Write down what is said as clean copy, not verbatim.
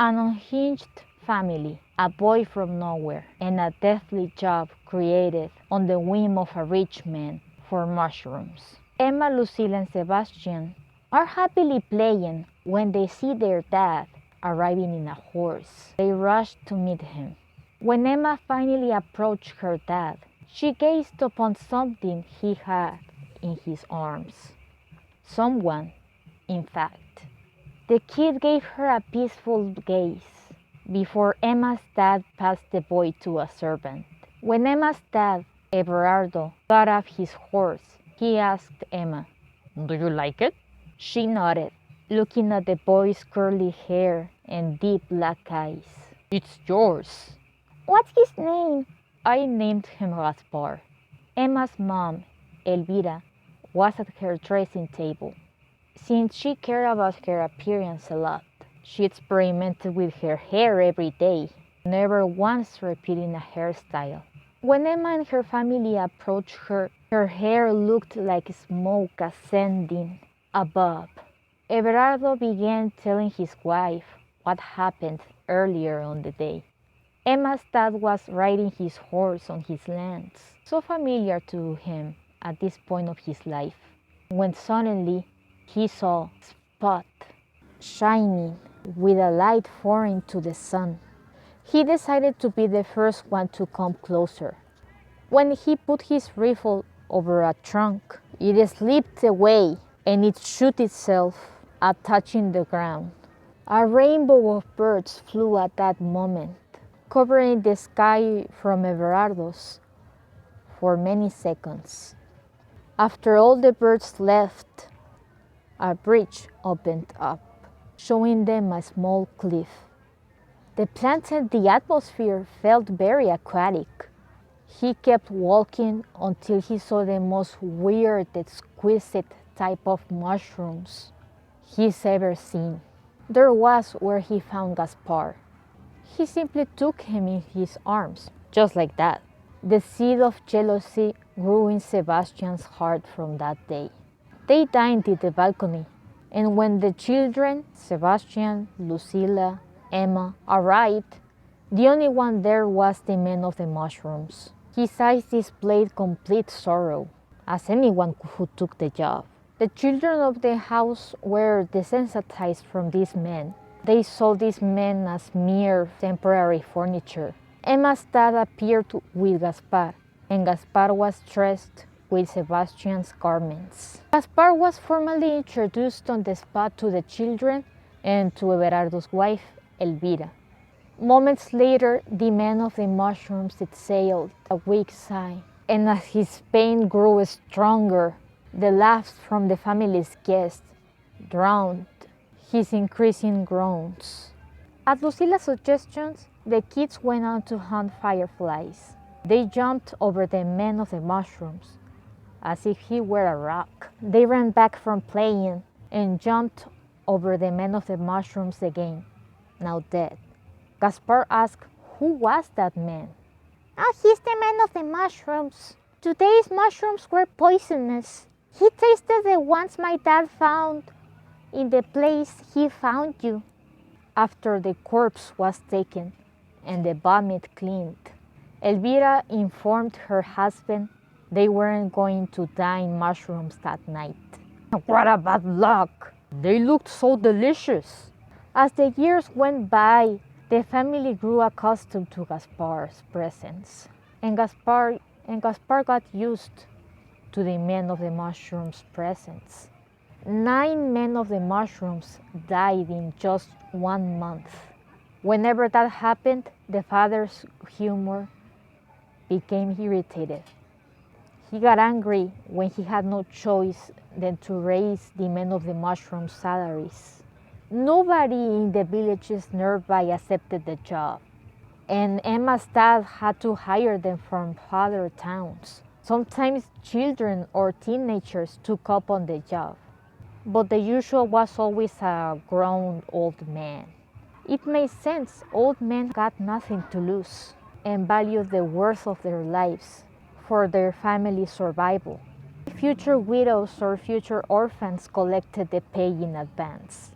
An unhinged family, a boy from nowhere, and a deathly job created on the whim of a rich man for mushrooms. Emma, Lucille, and Sebastian are happily playing when they see their dad arriving in a horse. They rush to meet him. When Emma finally approached her dad, she gazed upon something he had in his arms. Someone, in fact. The kid gave her a peaceful gaze before Emma's dad passed the boy to a servant. When Emma's dad, Everardo, got off his horse, he asked Emma, "Do you like it?" She nodded, looking at the boy's curly hair and deep black eyes. "It's yours." "What's his name?" "I named him Gaspar." Emma's mom, Elvira, was at her dressing table. Since she cared about her appearance a lot, she experimented with her hair every day, never once repeating a hairstyle. When Emma and her family approached her, her hair looked like smoke ascending above. Everardo began telling his wife what happened earlier on the day. Emma's dad was riding his horse on his lands, so familiar to him at this point of his life, when suddenly he saw a spot shining with a light foreign to the sun. He decided to be the first one to come closer. When he put his rifle over a trunk, it slipped away and it shot itself at touching the ground. A rainbow of birds flew at that moment, covering the sky from Everardo's for many seconds. After all the birds left, a bridge opened up, showing them a small cliff. The plants and the atmosphere felt very aquatic. He kept walking until he saw the most weird, exquisite type of mushrooms he's ever seen. There was where he found Gaspar. He simply took him in his arms, just like that. The seed of jealousy grew in Sebastian's heart from that day. They dined in the balcony, and when the children, Sebastian, Lucilla, Emma, arrived, the only one there was the man of the mushrooms. His eyes displayed complete sorrow, as anyone who took the job. The children of the house were desensitized from this man. They saw this man as mere temporary furniture. Emma's dad appeared with Gaspar, and Gaspar was dressed with Sebastian's garments. Gaspar was formally introduced on the spot to the children and to Everardo's wife, Elvira. Moments later, the man of the mushrooms exhaled a weak sigh, and as his pain grew stronger, the laughs from the family's guests drowned his increasing groans. At Lucilla's suggestions, the kids went out to hunt fireflies. They jumped over the man of the mushrooms as if he were a rock. They ran back from playing and jumped over the man of the mushrooms again, now dead. Gaspar asked, who was that man? "Oh, he's the man of the mushrooms. Today's mushrooms were poisonous. He tasted the ones my dad found in the place he found you." After the corpse was taken and the vomit cleaned, Elvira informed her husband they weren't going to dine mushrooms that night. What a bad luck! They looked so delicious. As the years went by, the family grew accustomed to Gaspar's presence, and Gaspar got used to the men of the mushrooms' presence. 9 men of the mushrooms died in just 1 month. Whenever that happened, the father's humor became irritated. He got angry when he had no choice than to raise the men of the mushrooms' salaries. Nobody in the villages nearby accepted the job, and Emma's dad had to hire them from other towns. Sometimes children or teenagers took up on the job, but the usual was always a grown old man. It made sense. Old men got nothing to lose and valued the worth of their lives for their family's survival. Future widows or future orphans collected the pay in advance.